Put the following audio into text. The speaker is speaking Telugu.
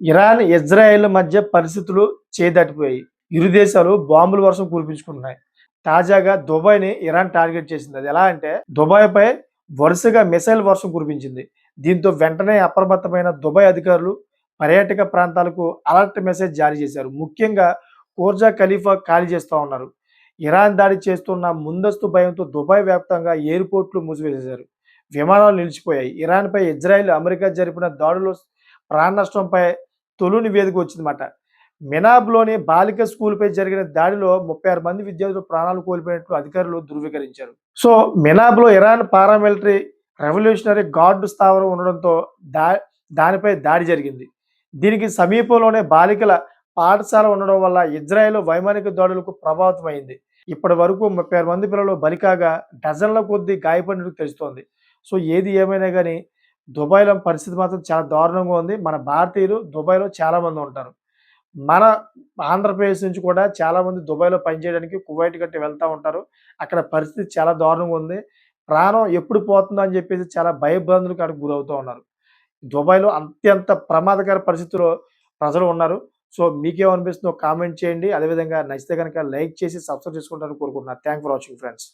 ఇరాన్, ఇజ్రాయెల్ మధ్య పరిస్థితులు చేదాటిపోయాయి. ఇరు దేశాలు బాంబుల వర్షం కురిపించుకుంటున్నాయి. తాజాగా దుబాయ్‌ని ఇరాన్ టార్గెట్ చేసింది. అది ఎలా అంటే దుబాయ్‌పై వరుసగా మిసైల్ వర్షం కురిపించింది. దీంతో వెంటనే అప్రమత్తమైన దుబాయ్ అధికారులు పర్యాటక ప్రాంతాలకు అలర్ట్ మెసేజ్ జారీ చేశారు. ముఖ్యంగా బుర్జ్ ఖలీఫా ఖాళీ చేస్తా ఉన్నారు. ఇరాన్ దాడి చేస్తున్న ముందస్తు భయంతో దుబాయ్ వ్యాప్తంగా ఎయిర్‌పోర్ట్‌లు మూసివేసేశారు. విమానాలు నిలిచిపోయాయి. ఇరాన్‌పై ఇజ్రాయెల్, అమెరికా జరిపిన దాడులు ప్రాణ నష్టంపై తొలి నివేదిక వచ్చిందన్నమాట. మినాబ్‌లోని బాలిక స్కూల్‌పై జరిగిన దాడిలో 36 మంది విద్యార్థులు ప్రాణాలు కోల్పోయినట్లు అధికారులు ధృవీకరించారు. సో, మినాబ్‌లో ఇరాన్ పారామిలిటరీ రెవల్యూషనరీ గార్డ్ స్థావరం ఉండడంతో దా దానిపై దాడి జరిగింది. దీనికి సమీపంలోనే బాలికల పాఠశాల ఉండడం వల్ల ఇజ్రాయెల్ వైమానిక దాడులకు ప్రభావితమైంది. ఇప్పటి వరకు 36 మంది పిల్లలు బలి కాగా డజన్ల కొద్దీ గాయపడినట్టు తెలుస్తోంది. సో, ఏది ఏమైనా గాని దుబాయ్‌లో పరిస్థితి మాత్రం చాలా దారుణంగా ఉంది. మన భారతీయులు దుబాయ్‌లో చాలామంది ఉంటారు. మన ఆంధ్రప్రదేశ్ నుంచి కూడా చాలామంది దుబాయ్‌లో పనిచేయడానికి కువైట్ గట్టి వెళ్తా ఉంటారు. అక్కడ పరిస్థితి చాలా దారుణంగా ఉంది. ప్రాణం ఎప్పుడు పోతుందో అని చెప్పేసి చాలా భయభ్రాంతులకు అక్కడ గురవుతూ ఉన్నారు. దుబాయ్‌లో అత్యంత ప్రమాదకర పరిస్థితిలో ప్రజలు ఉన్నారు. సో, మీకేమనిపిస్తుందో కామెంట్ చేయండి. అదేవిధంగా నచ్చితే గనక లైక్ చేసి సబ్స్క్రైబ్ చేసుకుంటారని కోరుకుంటున్నాను. Thanks for watching friends.